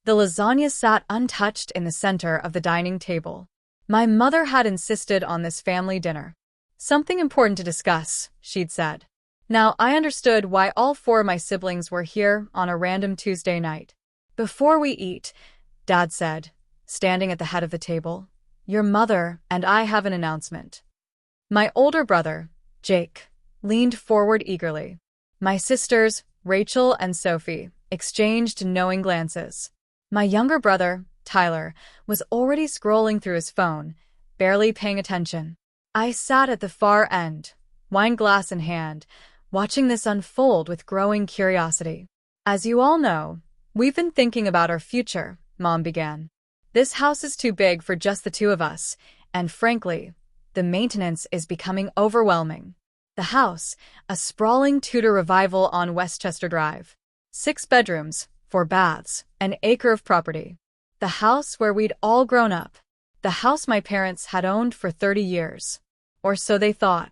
The lasagna sat untouched in the center of the dining table. My mother had insisted on this family dinner. Something important to discuss, she'd said. Now, I understood why all four of my siblings were here on a random Tuesday night. Before we eat, Dad said, standing at the head of the table, your mother and I have an announcement. My older brother, Jake, leaned forward eagerly. My sisters, Rachel and Sophie, exchanged knowing glances. My younger brother, Tyler, was already scrolling through his phone, barely paying attention. I sat at the far end, wine glass in hand, watching this unfold with growing curiosity. As you all know, we've been thinking about our future, Mom began. This house is too big for just the two of us, and frankly, the maintenance is becoming overwhelming. The house, a sprawling Tudor revival on Westchester Drive. 6 bedrooms, 4 baths, an acre of property. The house where we'd all grown up. The house my parents had owned for 30 years. Or so they thought.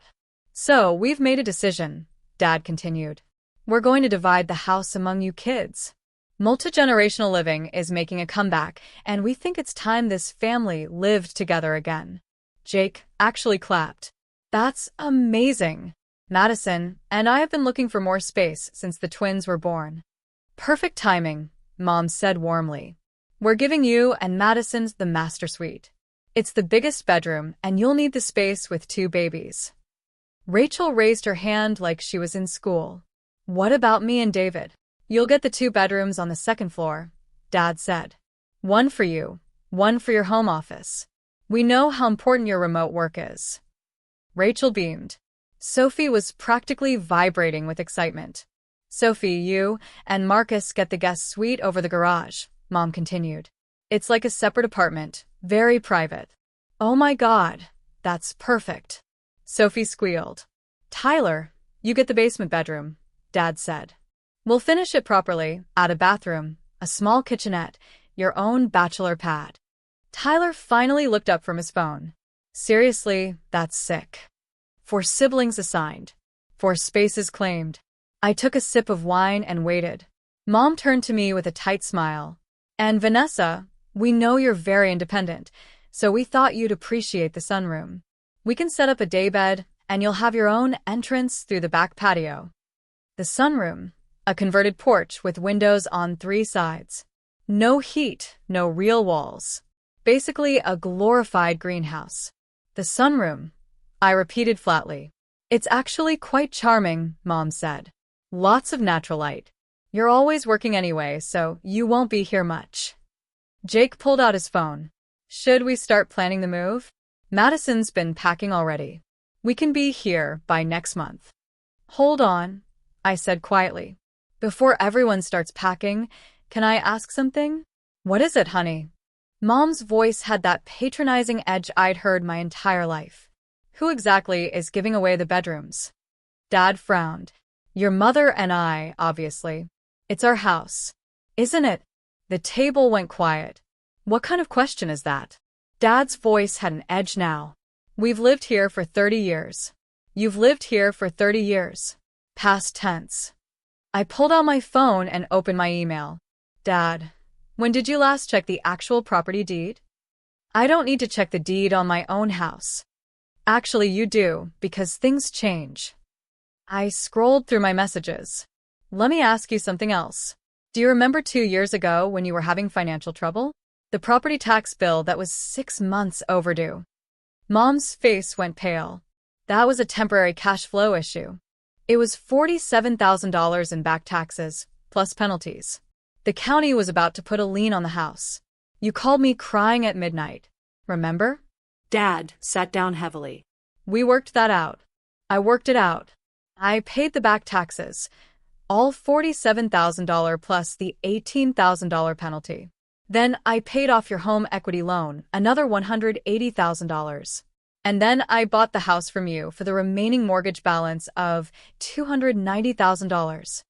So, we've made a decision, Dad continued. We're going to divide the house among you kids. Multi-generational living is making a comeback, and we think it's time this family lived together again. Jake actually clapped. That's amazing. Madison and I have been looking for more space since the twins were born. Perfect timing, Mom said warmly. We're giving you and Madison's the master suite. It's the biggest bedroom, and you'll need the space with 2 babies. Rachel raised her hand like she was in school. What about me and David? You'll get the 2 bedrooms on the 2nd floor, Dad said. 1 for you, 1 for your home office. We know how important your remote work is. Rachel beamed. Sophie was practically vibrating with excitement. Sophie, you and Marcus get the guest suite over the garage, Mom continued. It's like a separate apartment, very private. Oh my God, that's perfect. Sophie squealed. Tyler, you get the basement bedroom, Dad said. We'll finish it properly, add a bathroom, a small kitchenette, your own bachelor pad. Tyler finally looked up from his phone. Seriously, that's sick. 4 siblings assigned. 4 spaces claimed. I took a sip of wine and waited. Mom turned to me with a tight smile. And Vanessa, we know you're very independent, so we thought you'd appreciate the sunroom. We can set up a daybed, and you'll have your own entrance through the back patio. The sunroom, a converted porch with windows on 3 sides. No heat, no real walls. Basically a glorified greenhouse. The sunroom, I repeated flatly. It's actually quite charming, Mom said. Lots of natural light. You're always working anyway, so you won't be here much. Jake pulled out his phone. Should we start planning the move? Madison's been packing already. We can be here by next month. Hold on, I said quietly. Before everyone starts packing, can I ask something? What is it, honey? Mom's voice had that patronizing edge I'd heard my entire life. Who exactly is giving away the bedrooms? Dad frowned. Your mother and I, obviously. It's our house. Isn't it? The table went quiet. What kind of question is that? Dad's voice had an edge now. We've lived here for 30 years. You've lived here for 30 years. Past tense. I pulled out my phone and opened my email. Dad, when did you last check the actual property deed? I don't need to check the deed on my own house. Actually, you do, because things change. I scrolled through my messages. Let me ask you something else. Do you remember 2 years ago when you were having financial trouble? The property tax bill that was 6 months overdue. Mom's face went pale. That was a temporary cash flow issue. It was $47,000 in back taxes, plus penalties. The county was about to put a lien on the house. You called me crying at midnight. Remember? Dad sat down heavily. We worked that out. I worked it out. I paid the back taxes, all $47,000 plus the $18,000 penalty. Then I paid off your home equity loan, another $180,000. And then I bought the house from you for the remaining mortgage balance of $290,000.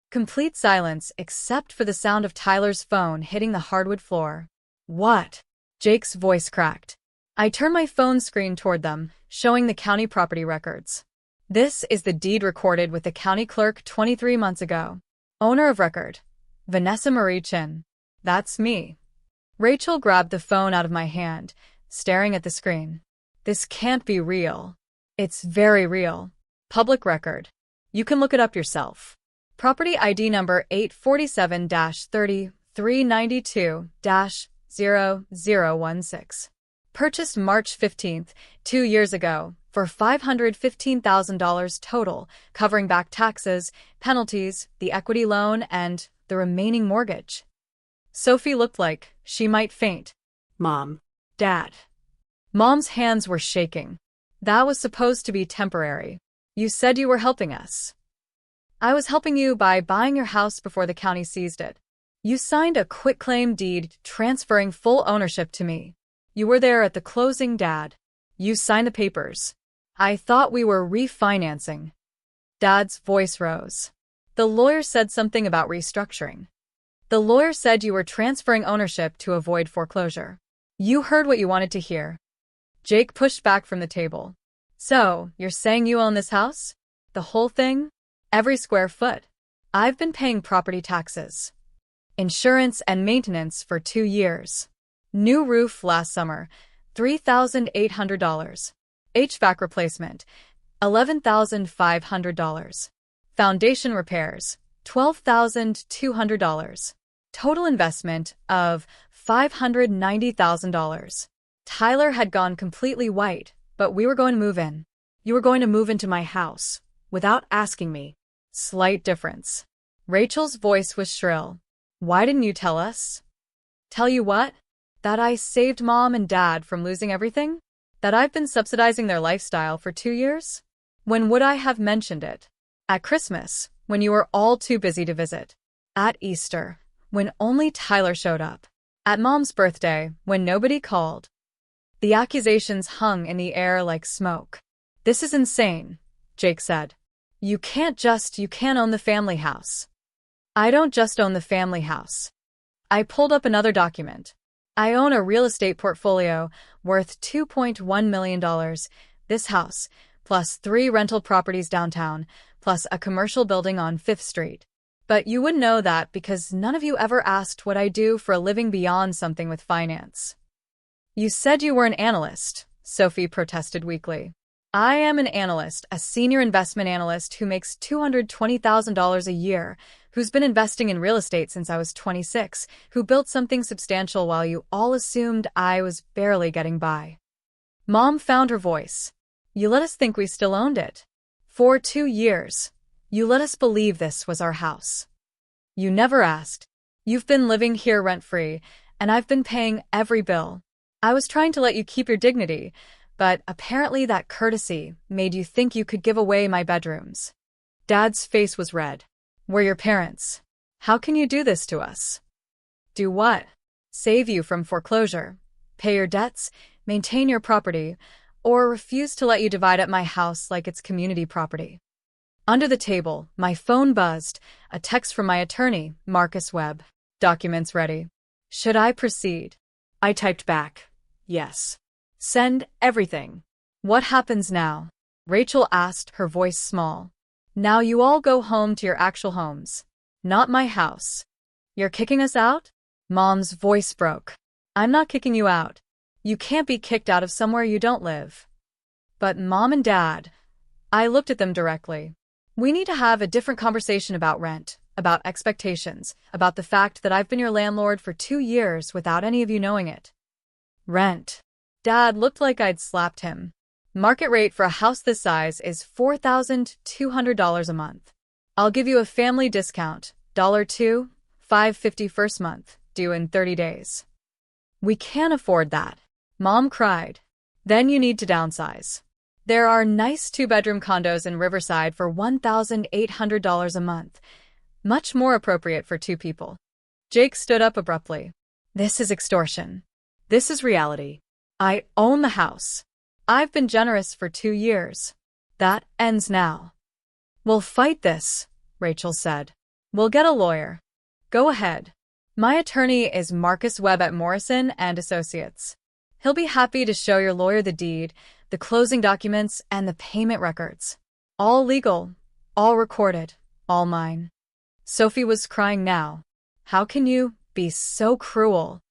Complete silence except for the sound of Tyler's phone hitting the hardwood floor. What? Jake's voice cracked. I turned my phone screen toward them, showing the county property records. This is the deed recorded with the county clerk 23 months ago. Owner of record, Vanessa Marie Chin. That's me. Rachel grabbed the phone out of my hand, staring at the screen. This can't be real. It's very real. Public record. You can look it up yourself. Property ID number 847-3392-0016. Purchased March 15th, 2 years ago, for $515,000 total, covering back taxes, penalties, the equity loan, and the remaining mortgage. Sophie looked like she might faint. Mom. Dad. Mom's hands were shaking. That was supposed to be temporary. You said you were helping us. I was helping you by buying your house before the county seized it. You signed a quitclaim deed transferring full ownership to me. You were there at the closing, Dad. You signed the papers. I thought we were refinancing. Dad's voice rose. The lawyer said something about restructuring. The lawyer said you were transferring ownership to avoid foreclosure. You heard what you wanted to hear. Jake pushed back from the table. So, you're saying you own this house? The whole thing? Every square foot? I've been paying property taxes, insurance, and maintenance for 2 years. New roof last summer, $3,800. HVAC replacement, $11,500. Foundation repairs, $12,200. Total investment of $590,000. Tyler had gone completely white, but we were going to move in. You were going to move into my house, without asking me. Slight difference. Rachel's voice was shrill. Why didn't you tell us? Tell you what? That I saved Mom and Dad from losing everything? That I've been subsidizing their lifestyle for 2 years? When would I have mentioned it? At Christmas, when you were all too busy to visit. At Easter, when only Tyler showed up. At Mom's birthday, when nobody called. The accusations hung in the air like smoke. This is insane, Jake said. You can't own the family house. I don't just own the family house. I pulled up another document. I own a real estate portfolio worth $2.1 million. This house, plus 3 rental properties downtown, plus a commercial building on 5th Street. But you wouldn't know that because none of you ever asked what I do for a living beyond something with finance. You said you were an analyst, Sophie protested weakly. I am an analyst, a senior investment analyst who makes $220,000 a year, who's been investing in real estate since I was 26, who built something substantial while you all assumed I was barely getting by. Mom found her voice. You let us think we still owned it. For 2 years. You let us believe this was our house. You never asked. You've been living here rent-free, and I've been paying every bill. I was trying to let you keep your dignity, but apparently that courtesy made you think you could give away my bedrooms. Dad's face was red. We're your parents. How can you do this to us? Do what? Save you from foreclosure, pay your debts, maintain your property, or refuse to let you divide up my house like it's community property. Under the table, my phone buzzed, a text from my attorney, Marcus Webb. Documents ready. Should I proceed? I typed back, yes. Send everything. What happens now? Rachel asked, her voice small. Now you all go home to your actual homes. Not my house. You're kicking us out? Mom's voice broke. I'm not kicking you out. You can't be kicked out of somewhere you don't live. But Mom and Dad, I looked at them directly. We need to have a different conversation about rent, about expectations, about the fact that I've been your landlord for 2 years without any of you knowing it. Rent. Dad looked like I'd slapped him. Market rate for a house this size is $4,200 a month. I'll give you a family discount, $2, $5.50 first month, due in 30 days. We can't afford that. Mom cried. Then you need to downsize. There are nice 2-bedroom condos in Riverside for $1,800 a month, much more appropriate for 2 people. Jake stood up abruptly. This is extortion. This is reality. I own the house. I've been generous for 2 years. That ends now. We'll fight this, Rachel said. We'll get a lawyer. Go ahead. My attorney is Marcus Webb at Morrison and Associates. He'll be happy to show your lawyer the deed, the closing documents, and the payment records. All legal, all recorded, all mine. Sophie was crying now. How can you be so cruel.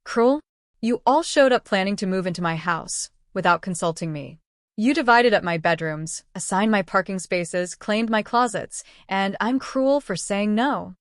Cruel? You all showed up planning to move into my house, without consulting me. You divided up my bedrooms, assigned my parking spaces, claimed my closets, and I'm cruel for saying no.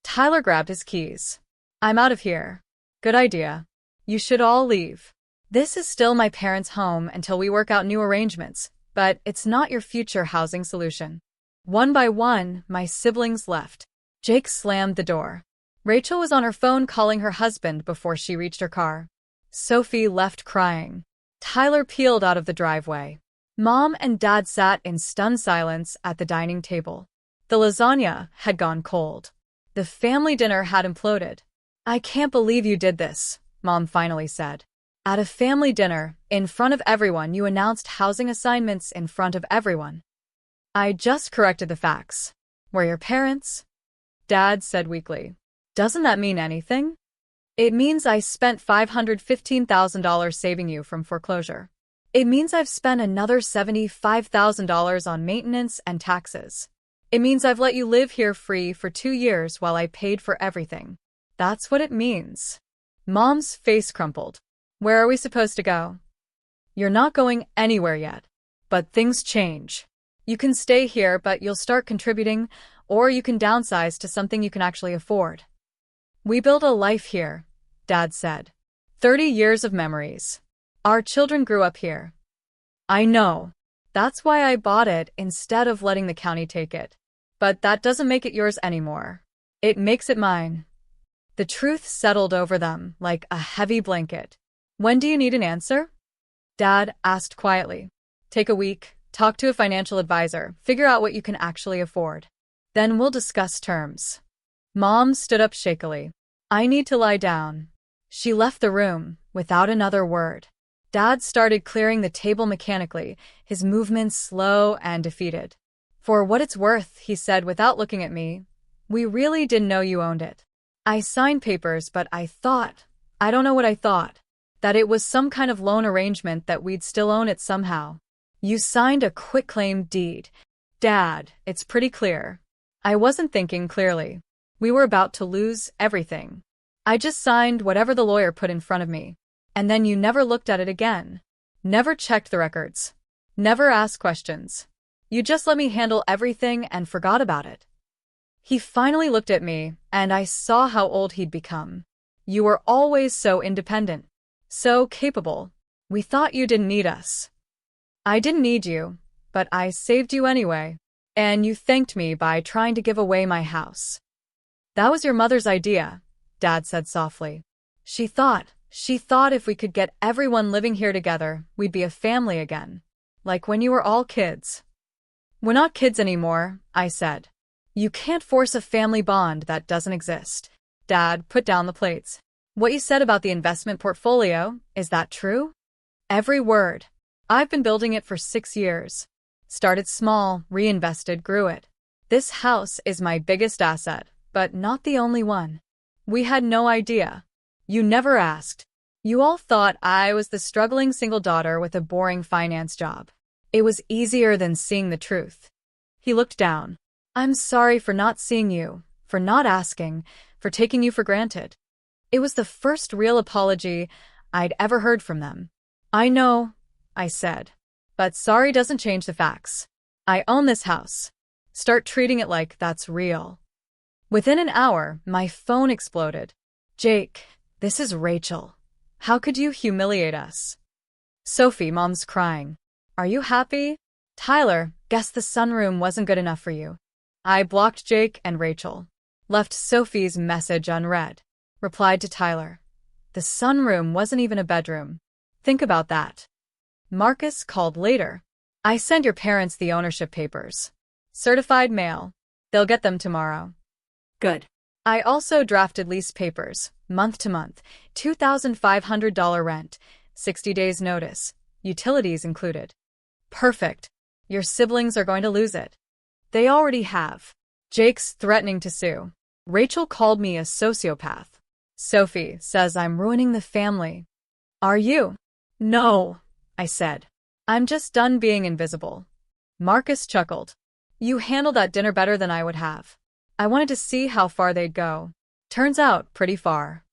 Tyler grabbed his keys. I'm out of here. Good idea. You should all leave. This is still my parents' home until we work out new arrangements, but it's not your future housing solution. One by one, my siblings left. Jake slammed the door. Rachel was on her phone calling her husband before she reached her car. Sophie left crying. Tyler peeled out of the driveway. Mom and Dad sat in stunned silence at the dining table. The lasagna had gone cold. The family dinner had imploded. I can't believe you did this, Mom finally said. At a family dinner, in front of everyone, you announced housing assignments in front of everyone. I just corrected the facts. Were your parents? Dad said weakly. Doesn't that mean anything? It means I spent $515,000 saving you from foreclosure. It means I've spent another $75,000 on maintenance and taxes. It means I've let you live here free for 2 years while I paid for everything. That's what it means. Mom's face crumpled. Where are we supposed to go? You're not going anywhere yet. But things change. You can stay here, but you'll start contributing, or you can downsize to something you can actually afford. We built a life here, Dad said. 30 years of memories. Our children grew up here. I know. That's why I bought it instead of letting the county take it. But that doesn't make it yours anymore. It makes it mine. The truth settled over them like a heavy blanket. When do you need an answer? Dad asked quietly. Take a week, talk to a financial advisor, figure out what you can actually afford. Then we'll discuss terms. Mom stood up shakily. I need to lie down. She left the room without another word. Dad started clearing the table mechanically, his movements slow and defeated. For what it's worth, he said without looking at me, we really didn't know you owned it. I signed papers, but I don't know what I thought, that it was some kind of loan arrangement that we'd still own it somehow. You signed a quitclaim deed. Dad, it's pretty clear. I wasn't thinking clearly. We were about to lose everything. I just signed whatever the lawyer put in front of me. And then you never looked at it again. Never checked the records. Never asked questions. You just let me handle everything and forgot about it. He finally looked at me, and I saw how old he'd become. You were always so independent. So capable. We thought you didn't need us. I didn't need you, but I saved you anyway. And you thanked me by trying to give away my house. That was your mother's idea, Dad said softly. She thought if we could get everyone living here together, we'd be a family again. Like when you were all kids. We're not kids anymore, I said. You can't force a family bond that doesn't exist. Dad put down the plates. What you said about the investment portfolio, is that true? Every word. I've been building it for 6 years. Started small, reinvested, grew it. This house is my biggest asset, but not the only one. We had no idea. You never asked. You all thought I was the struggling single daughter with a boring finance job. It was easier than seeing the truth. He looked down. I'm sorry for not seeing you, for not asking, for taking you for granted. It was the first real apology I'd ever heard from them. I know, I said. But sorry doesn't change the facts. I own this house. Start treating it like that's real. Within an hour, my phone exploded. Jake, this is Rachel. How could you humiliate us? Sophie, Mom's crying. Are you happy? Tyler, guess the sunroom wasn't good enough for you. I blocked Jake and Rachel. Left Sophie's message unread. Replied to Tyler. The sunroom wasn't even a bedroom. Think about that. Marcus called later. I sent your parents the ownership papers. Certified mail. They'll get them tomorrow. Good. I also drafted lease papers, month to month, $2,500 rent, 60 days notice, utilities included. Perfect. Your siblings are going to lose it. They already have. Jake's threatening to sue. Rachel called me a sociopath. Sophie says I'm ruining the family. Are you? No, I said. I'm just done being invisible. Marcus chuckled. You handled that dinner better than I would have. I wanted to see how far they'd go. Turns out pretty far.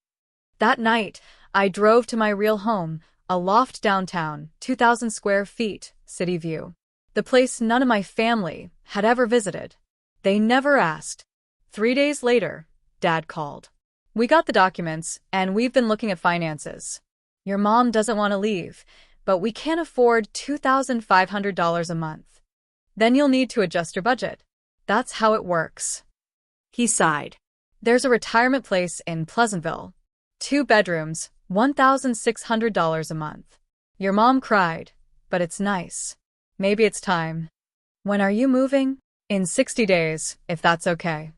That night, I drove to my real home, a loft downtown, 2,000 square feet, city view. The place none of my family had ever visited. They never asked. 3 days later, Dad called. We got the documents, and we've been looking at finances. Your mom doesn't want to leave, but we can't afford $2,500 a month. Then you'll need to adjust your budget. That's how it works. He sighed. There's a retirement place in Pleasantville. 2 bedrooms, $1,600 a month. Your mom cried, but it's nice. Maybe it's time. When are you moving? In 60 days, if that's okay.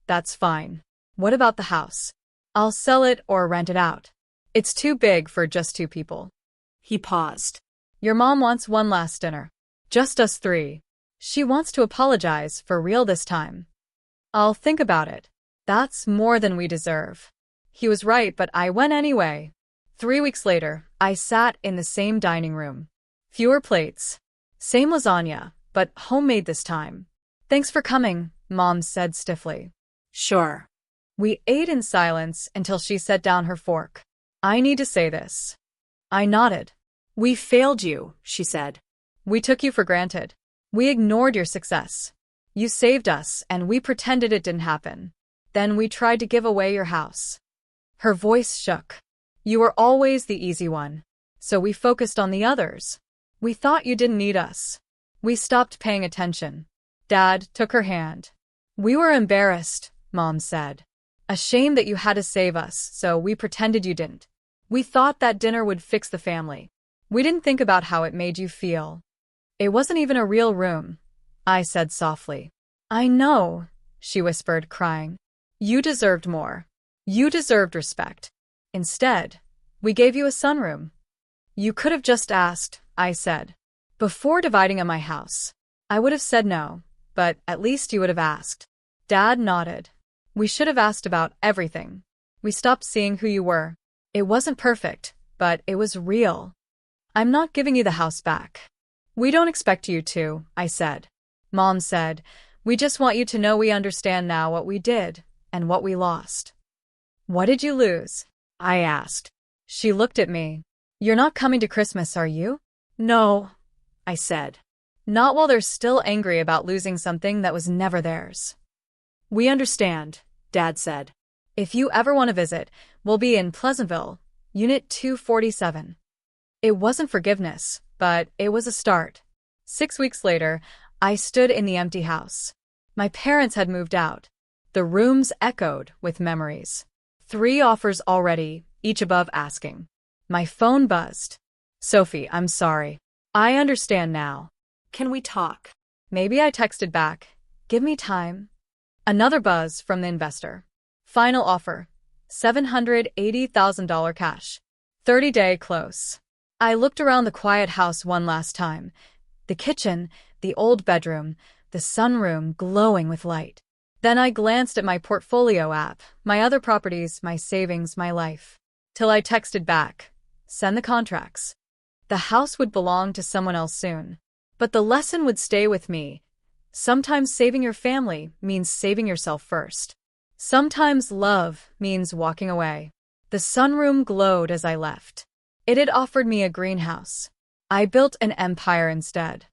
That's fine. What about the house? I'll sell it or rent it out. It's too big for just 2 people. He paused. Your mom wants one last dinner. Just us 3. She wants to apologize for real this time. I'll think about it. That's more than we deserve. He was right, but I went anyway. 3 weeks later, I sat in the same dining room. Fewer plates. Same lasagna, but homemade this time. Thanks for coming, Mom said stiffly. Sure. We ate in silence until she set down her fork. I need to say this. I nodded. We failed you, she said. We took you for granted. We ignored your success. You saved us, and we pretended it didn't happen. Then we tried to give away your house. Her voice shook. You were always the easy one. So we focused on the others. We thought you didn't need us. We stopped paying attention. Dad took her hand. We were embarrassed, Mom said. Ashamed that you had to save us, so we pretended you didn't. We thought that dinner would fix the family. We didn't think about how it made you feel. It wasn't even a real room, I said softly. I know, she whispered, crying. You deserved more. You deserved respect. Instead, we gave you a sunroom. You could have just asked, I said. Before dividing up my house. I would have said no, but at least you would have asked. Dad nodded. We should have asked about everything. We stopped seeing who you were. It wasn't perfect, but it was real. I'm not giving you the house back. We don't expect you to, I said. Mom said, we just want you to know we understand now what we did and what we lost. What did you lose? I asked. She looked at me. You're not coming to Christmas, are you? No, I said. Not while they're still angry about losing something that was never theirs. We understand, Dad said. If you ever want to visit, we'll be in Pleasantville, Unit 247. It wasn't forgiveness, but it was a start. 6 weeks later, I stood in the empty house. My parents had moved out. The rooms echoed with memories. 3 offers already, each above asking. My phone buzzed. Sophie, I'm sorry. I understand now. Can we talk? Maybe I texted back. Give me time. Another buzz from the investor. Final offer. $780,000 cash. 30-day close. I looked around the quiet house one last time. The kitchen, the old bedroom, the sunroom glowing with light. Then I glanced at my portfolio app, my other properties, my savings, my life. Till I texted back. Send the contracts. The house would belong to someone else soon. But the lesson would stay with me. Sometimes saving your family means saving yourself first. Sometimes love means walking away. The sunroom glowed as I left. It had offered me a greenhouse. I built an empire instead.